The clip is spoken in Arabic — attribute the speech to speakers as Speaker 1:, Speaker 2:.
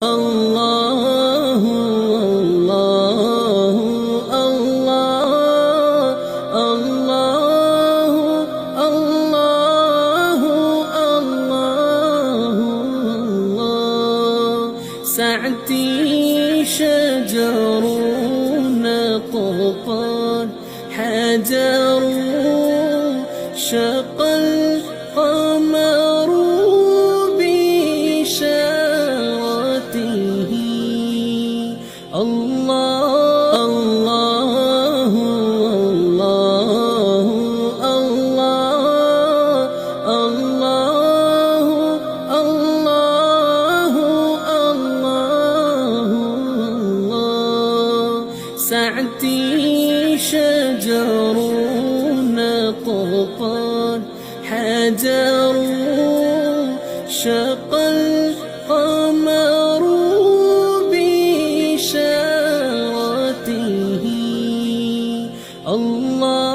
Speaker 1: الله الله الله الله الله الله الله سعدي شجر نطفان حجر شق القمر بإشارته الله الله الله الله الله الله الله الله سعدي شجر نطفان حجر شق القمر بإشارته الله